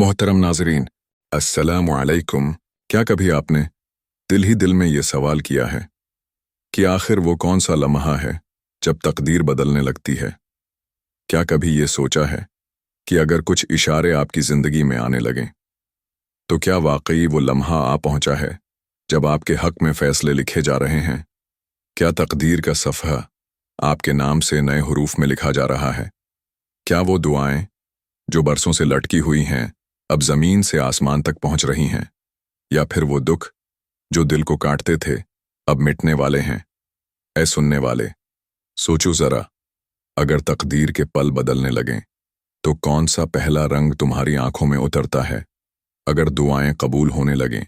मोहतरम नाजरीन, अस्सलामु अलैकुम। क्या कभी आपने दिल ही दिल में ये सवाल किया है कि आखिर वो कौन सा लम्हा है जब तकदीर बदलने लगती है? क्या कभी ये सोचा है कि अगर कुछ इशारे आपकी ज़िंदगी में आने लगें तो क्या वाकई वो लम्हा आ पहुंचा है जब आपके हक में फ़ैसले लिखे जा रहे हैं? क्या तकदीर का सफ़हा आपके नाम से नए हुरूफ में लिखा जा रहा है? क्या वो दुआएं जो बरसों से लटकी हुई हैं अब ज़मीन से आसमान तक पहुंच रही हैं? या फिर वो दुख जो दिल को काटते थे अब मिटने वाले हैं? ऐ सुनने वाले, सोचो ज़रा, अगर तकदीर के पल बदलने लगें तो कौन सा पहला रंग तुम्हारी आंखों में उतरता है? अगर दुआएं कबूल होने लगें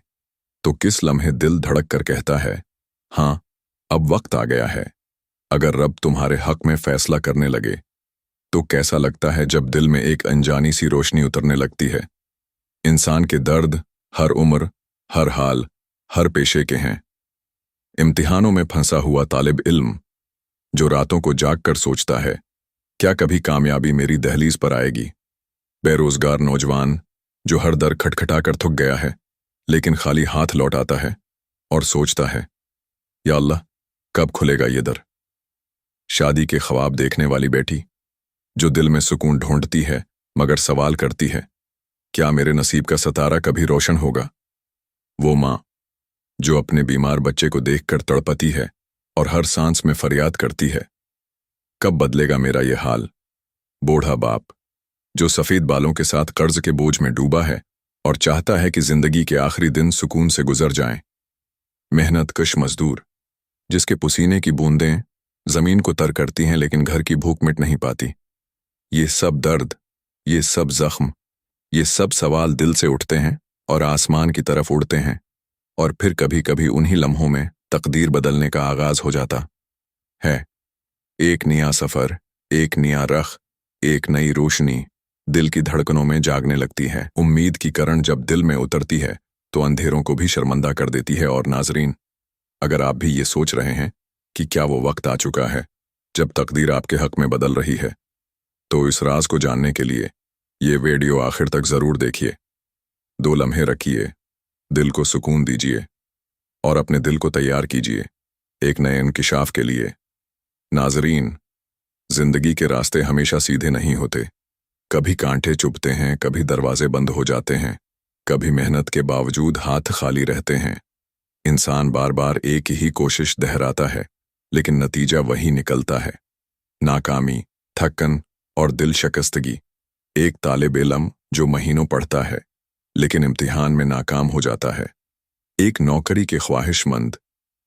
तो किस लम्हे दिल धड़क कर कहता है, हाँ, अब वक्त आ गया है? अगर रब तुम्हारे हक में फैसला करने लगे तो कैसा लगता है जब दिल में एक अनजानी सी रोशनी उतरने लगती है? इंसान के दर्द हर उम्र, हर हाल, हर पेशे के हैं। इम्तिहानों में फंसा हुआ तालिब इल्म जो रातों को जाग कर सोचता है, क्या कभी कामयाबी मेरी दहलीज पर आएगी? बेरोजगार नौजवान जो हर दर खटखटाकर थक गया है लेकिन खाली हाथ लौट आता है और सोचता है, या अल्लाह, कब खुलेगा ये दर? शादी के ख्वाब देखने वाली बेटी जो दिल में सुकून ढूंढती है मगर सवाल करती है, क्या मेरे नसीब का सितारा कभी रोशन होगा? वो माँ जो अपने बीमार बच्चे को देखकर तड़पती है और हर सांस में फरियाद करती है, कब बदलेगा मेरा ये हाल? बूढ़ा बाप जो सफ़ेद बालों के साथ कर्ज के बोझ में डूबा है और चाहता है कि जिंदगी के आखिरी दिन सुकून से गुजर जाएं। मेहनत कश मजदूर जिसके पसीने की बूंदें जमीन को तर करती हैं लेकिन घर की भूख मिट नहीं पाती। ये सब दर्द, ये सब जख्म, ये सब सवाल दिल से उठते हैं और आसमान की तरफ उड़ते हैं, और फिर कभी कभी उन्हीं लम्हों में तकदीर बदलने का आगाज हो जाता है। एक नया सफ़र, एक नया रख, एक नई रोशनी दिल की धड़कनों में जागने लगती है। उम्मीद की किरण जब दिल में उतरती है तो अंधेरों को भी शर्मंदा कर देती है। और नाजरीन, अगर आप भी ये सोच रहे हैं कि क्या वो वक्त आ चुका है जब तकदीर आपके हक में बदल रही है, तो इस राज को जानने के लिए ये वीडियो आखिर तक ज़रूर देखिए। 2 लम्हे रखिए, दिल को सुकून दीजिए और अपने दिल को तैयार कीजिए एक नए इंकिशाफ के लिए। नाजरीन, जिंदगी के रास्ते हमेशा सीधे नहीं होते। कभी कांटे चुभते हैं, कभी दरवाजे बंद हो जाते हैं, कभी मेहनत के बावजूद हाथ खाली रहते हैं। इंसान बार बार एक ही कोशिश दोहराता है लेकिन नतीजा वही निकलता है, नाकामी, थकन और दिल शिकस्तगी। एक तालिब इल्म जो महीनों पढ़ता है लेकिन इम्तिहान में नाकाम हो जाता है। एक नौकरी के ख्वाहिशमंद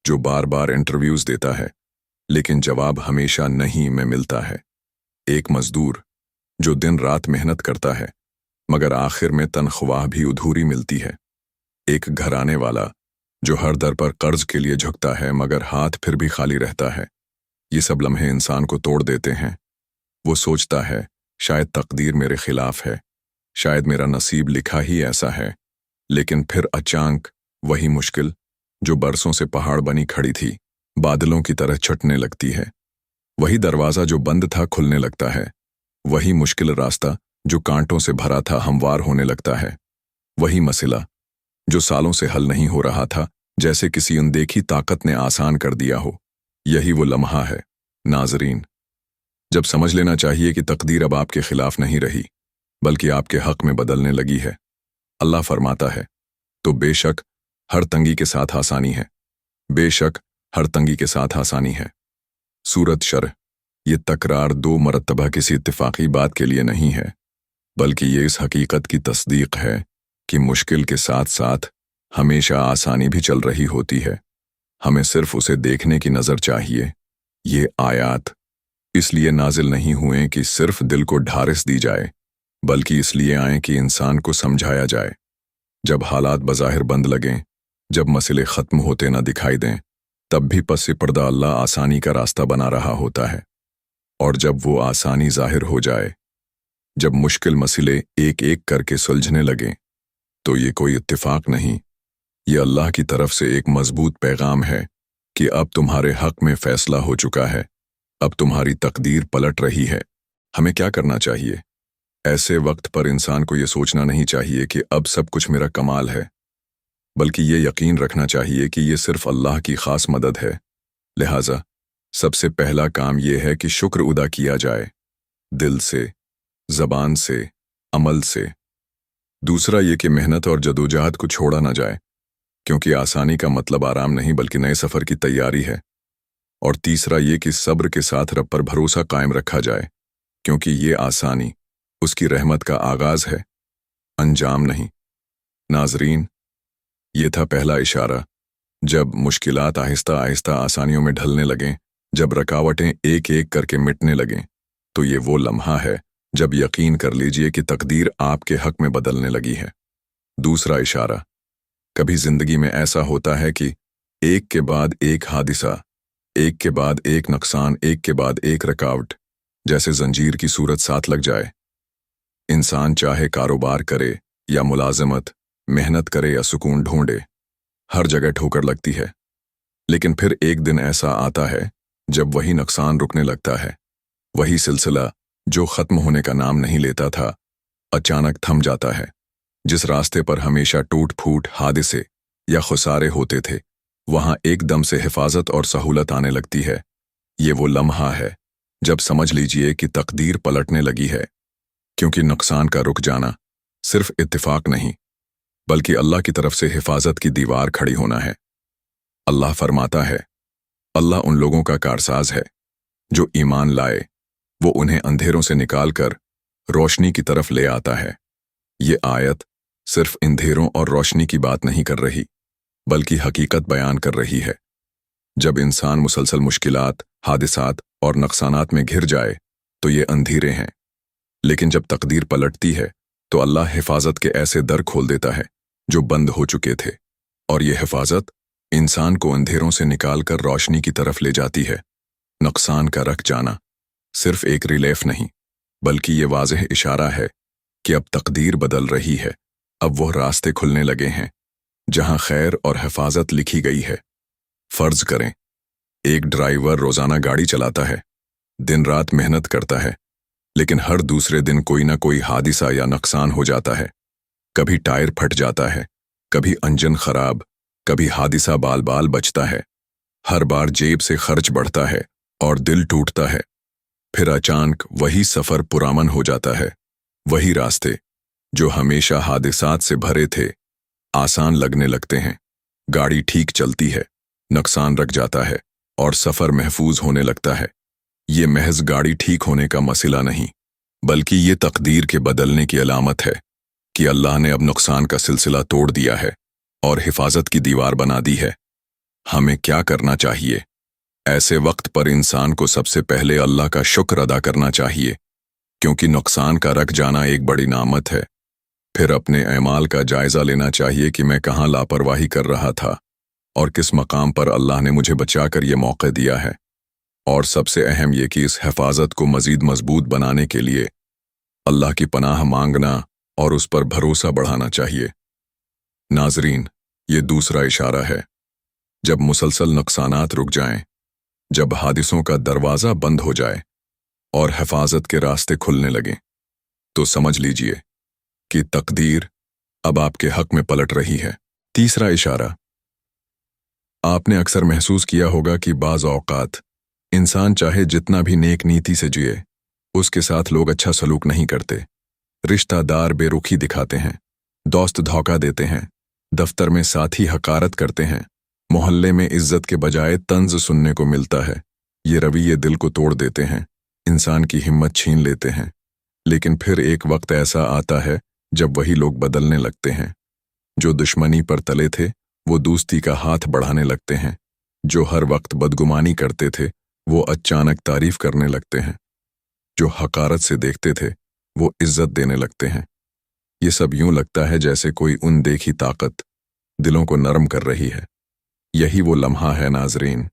जो बार बार इंटरव्यूज देता है लेकिन जवाब हमेशा नहीं में मिलता है। एक मजदूर जो दिन रात मेहनत करता है मगर आखिर में तनख्वाह भी अधूरी मिलती है। एक घराने वाला जो हर दर पर कर्ज के लिए झुकता है मगर हाथ फिर भी खाली रहता है। ये सब लम्हे इंसान को तोड़ देते हैं। वो सोचता है, शायद तकदीर मेरे खिलाफ है, शायद मेरा नसीब लिखा ही ऐसा है। लेकिन फिर अचानक वही मुश्किल जो बरसों से पहाड़ बनी खड़ी थी बादलों की तरह छटने लगती है। वही दरवाज़ा जो बंद था खुलने लगता है। वही मुश्किल रास्ता जो कांटों से भरा था हमवार होने लगता है। वही मसला जो सालों से हल नहीं हो रहा था जैसे किसी अनदेखी ताकत ने आसान कर दिया हो। यही वो लम्हा है नाजरीन, जब समझ लेना चाहिए कि तकदीर अब आपके खिलाफ नहीं रही बल्कि आपके हक में बदलने लगी है। अल्लाह फरमाता है, तो बेशक हर तंगी के साथ आसानी है, बेशक हर तंगी के साथ आसानी है। सूरत शरह, ये तकरार 2 मरतबा किसी इत्तिफाकी बात के लिए नहीं है बल्कि ये इस हकीकत की तस्दीक है कि मुश्किल के साथ साथ हमेशा आसानी भी चल रही होती है। हमें सिर्फ उसे देखने की नज़र चाहिए। ये आयात इसलिए नाजिल नहीं हुए कि सिर्फ दिल को ढारिस दी जाए बल्कि इसलिए आए कि इंसान को समझाया जाए। जब हालात बज़ाहिर बंद लगें, जब मसले ख़त्म होते ना दिखाई दें, तब भी पस पर्दा अल्लाह आसानी का रास्ता बना रहा होता है। और जब वो आसानी ज़ाहिर हो जाए, जब मुश्किल मसले एक एक करके सुलझने लगें, तो ये कोई इत्तिफाक नहीं, ये अल्लाह की तरफ से एक मजबूत पैगाम है कि अब तुम्हारे हक में फैसला हो चुका है, अब तुम्हारी तकदीर पलट रही है। हमें क्या करना चाहिए? ऐसे वक्त पर इंसान को ये सोचना नहीं चाहिए कि अब सब कुछ मेरा कमाल है, बल्कि ये यकीन रखना चाहिए कि ये सिर्फ अल्लाह की खास मदद है। लिहाजा सबसे पहला काम ये है कि शुक्र अदा किया जाए, दिल से, ज़बान से, अमल से। दूसरा ये कि मेहनत और जदोजहद को छोड़ा ना जाए, क्योंकि आसानी का मतलब आराम नहीं बल्कि नए सफ़र की तैयारी है। और तीसरा ये कि सब्र के साथ रब पर भरोसा कायम रखा जाए, क्योंकि ये आसानी उसकी रहमत का आगाज़ है, अंजाम नहीं। नाजरीन, ये था पहला इशारा। जब मुश्किलात आहिस्ता आहिस्ता आसानियों में ढलने लगें, जब रकावटें एक एक करके मिटने लगें, तो ये वो लम्हा है जब यकीन कर लीजिए कि तकदीर आपके हक में बदलने लगी है। दूसरा इशारा, कभी जिंदगी में ऐसा होता है कि एक के बाद एक हादिसा, एक के बाद एक नुकसान, एक के बाद एक रुकावट, जैसे जंजीर की सूरत साथ लग जाए। इंसान चाहे कारोबार करे या मुलाजमत, मेहनत करे या सुकून ढूंढे, हर जगह ठोकर लगती है। लेकिन फिर एक दिन ऐसा आता है जब वही नुकसान रुकने लगता है। वही सिलसिला जो खत्म होने का नाम नहीं लेता था, अचानक थम जाता है। जिस रास्ते पर हमेशा टूट फूट, हादसे या खुसारे होते थे, वहां एकदम से हिफाजत और सहूलत आने लगती है। ये वो लम्हा है जब समझ लीजिए कि तकदीर पलटने लगी है, क्योंकि नुकसान का रुक जाना सिर्फ इत्तेफाक नहीं, बल्कि अल्लाह की तरफ से हिफाजत की दीवार खड़ी होना है। अल्लाह फरमाता है, अल्लाह उन लोगों का कारसाज है जो ईमान लाए, वो उन्हें अंधेरों से निकालकर रोशनी की तरफ ले आता है। ये आयत सिर्फ अंधेरों और रोशनी की बात नहीं कर रही, बल्कि हकीकत बयान कर रही है। जब इंसान मुसलसल मुश्किलात, हादिसात और नुकसानात में घिर जाए तो ये अंधेरे हैं, लेकिन जब तकदीर पलटती है तो अल्लाह हिफाजत के ऐसे दर खोल देता है जो बंद हो चुके थे, और ये हिफाजत इंसान को अंधेरों से निकालकर रोशनी की तरफ ले जाती है। नुकसान का रख जाना सिर्फ एक रिलीफ नहीं, बल्कि ये वाज़ेह इशारा है कि अब तकदीर बदल रही है। अब वो रास्ते खुलने लगे हैं जहां खैर और हिफाजत लिखी गई है। फर्ज करें, एक ड्राइवर रोजाना गाड़ी चलाता है, दिन रात मेहनत करता है, लेकिन हर दूसरे दिन कोई ना कोई हादिसा या नुकसान हो जाता है। कभी टायर फट जाता है, कभी इंजन खराब, कभी हादिसा बाल बाल बचता है। हर बार जेब से खर्च बढ़ता है और दिल टूटता है। फिर अचानक वही सफर पुरामन हो जाता है। वही रास्ते जो हमेशा हादिसात से भरे थे, आसान लगने लगते हैं। गाड़ी ठीक चलती है, नुकसान रख जाता है और सफर महफूज होने लगता है। ये महज गाड़ी ठीक होने का मसला नहीं, बल्कि ये तकदीर के बदलने की अलामत है कि अल्लाह ने अब नुकसान का सिलसिला तोड़ दिया है और हिफाजत की दीवार बना दी है। हमें क्या करना चाहिए? ऐसे वक्त पर इंसान को सबसे पहले अल्लाह का शुक्र अदा करना चाहिए, क्योंकि नुकसान का रख जाना एक बड़ी नामत है। फिर अपने अमाल का जायजा लेना चाहिए कि मैं कहाँ लापरवाही कर रहा था और किस मकाम पर अल्लाह ने मुझे बचाकर ये मौका दिया है। और सबसे अहम ये कि इस हिफाजत को मजीद मजबूत बनाने के लिए अल्लाह की पनाह मांगना और उस पर भरोसा बढ़ाना चाहिए। नाजरीन, ये दूसरा इशारा है। जब मुसलसल नुकसानात रुक जाएं, जब हादिसों का दरवाज़ा बंद हो जाए और हिफाजत के रास्ते खुलने लगें, तो समझ लीजिए कि तकदीर अब आपके हक में पलट रही है। तीसरा इशारा, आपने अक्सर महसूस किया होगा कि बाज़ औक़ात इंसान चाहे जितना भी नेक नीति से जिए, उसके साथ लोग अच्छा सलूक नहीं करते। रिश्तेदार बेरुखी दिखाते हैं, दोस्त धोखा देते हैं, दफ्तर में साथी हकारत करते हैं, मोहल्ले में इज्जत के बजाय तंज सुनने को मिलता है। ये रवैये दिल को तोड़ देते हैं, इंसान की हिम्मत छीन लेते हैं। लेकिन फिर एक वक्त ऐसा आता है जब वही लोग बदलने लगते हैं। जो दुश्मनी पर तले थे वो दोस्ती का हाथ बढ़ाने लगते हैं। जो हर वक्त बदगुमानी करते थे वो अचानक तारीफ करने लगते हैं। जो हकारत से देखते थे वो इज्जत देने लगते हैं। ये सब यूं लगता है जैसे कोई अनदेखी ताकत दिलों को नरम कर रही है। यही वो लम्हा है नाजरीन,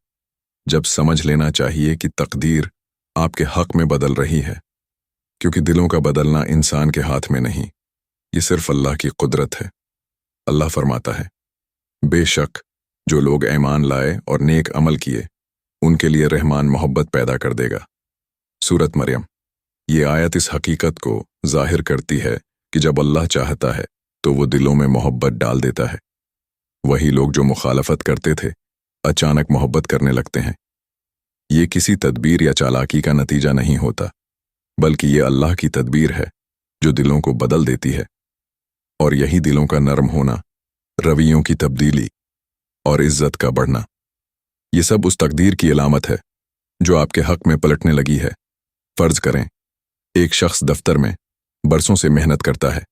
जब समझ लेना चाहिए कि तकदीर आपके हक में बदल रही है, क्योंकि दिलों का बदलना इंसान के हाथ में नहीं, ये सिर्फ अल्लाह की कुदरत है। अल्लाह फरमाता है, बेशक जो लोग ईमान लाए और नेक अमल किए, उनके लिए रहमान मोहब्बत पैदा कर देगा। सूरत मरियम ये आयत इस हकीकत को जाहिर करती है कि जब अल्लाह चाहता है तो वो दिलों में मोहब्बत डाल देता है। वही लोग जो मुखालफत करते थे अचानक मोहब्बत करने लगते हैं। ये किसी तदबीर या चालाकी का नतीजा नहीं होता, बल्कि ये अल्लाह की तदबीर है जो दिलों को बदल देती है। और यही दिलों का नरम होना, रवैयों की तब्दीली और इज्जत का बढ़ना, ये सब उस तकदीर की अलामत है जो आपके हक में पलटने लगी है। फर्ज करें एक शख्स दफ्तर में बरसों से मेहनत करता है,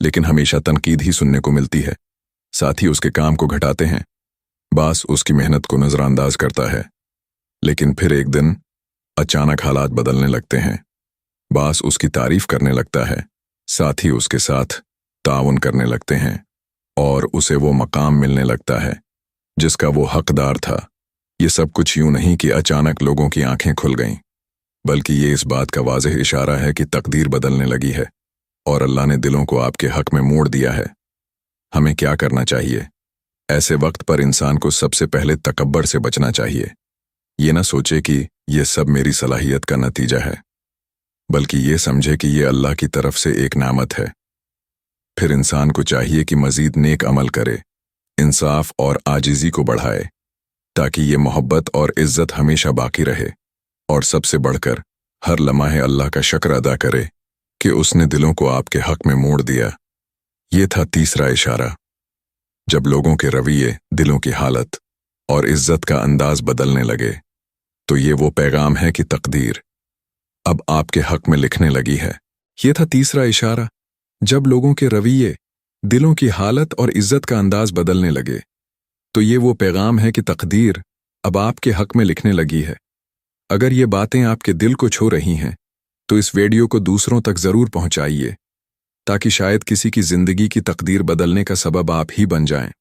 लेकिन हमेशा तनकीद ही सुनने को मिलती है। साथ ही उसके काम को घटाते हैं, बास उसकी मेहनत को नजरअंदाज करता है। लेकिन फिर एक दिन अचानक हालात बदलने लगते हैं। बास उसकी तारीफ करने लगता है, साथ ही उसके साथ ताउन करने लगते हैं और उसे वो मकाम मिलने लगता है जिसका वो हकदार था। ये सब कुछ यूं नहीं कि अचानक लोगों की आंखें खुल गईं, बल्कि ये इस बात का वाज़ेह इशारा है कि तकदीर बदलने लगी है और अल्लाह ने दिलों को आपके हक में मोड़ दिया है। हमें क्या करना चाहिए? ऐसे वक्त पर इंसान को सबसे पहले तकब्बर से बचना चाहिए। ये ना सोचे कि ये सब मेरी सलाहियत का नतीजा है, बल्कि ये समझे कि ये अल्लाह की तरफ से एक नामत है। फिर इंसान को चाहिए कि मजीद नेक अमल करे, इंसाफ और आजिज़ी को बढ़ाए, ताकि ये मोहब्बत और इज्जत हमेशा बाकी रहे। और सबसे बढ़कर हर लम्हे अल्लाह का शुक्र अदा करे कि उसने दिलों को आपके हक में मोड़ दिया। ये था तीसरा इशारा। जब लोगों के रवैये, दिलों की हालत और इज्जत का अंदाज बदलने लगे, तो ये वो पैगाम है कि तकदीर अब आपके हक में लिखने लगी है। ये था तीसरा इशारा। जब लोगों के रवैये, दिलों की हालत और इज्जत का अंदाज बदलने लगे, तो ये वो पैगाम है कि तकदीर अब आपके हक में लिखने लगी है। अगर ये बातें आपके दिल को छू रही हैं, तो इस वीडियो को दूसरों तक ज़रूर पहुंचाइए, ताकि शायद किसी की ज़िंदगी की तकदीर बदलने का सबब आप ही बन जाएं।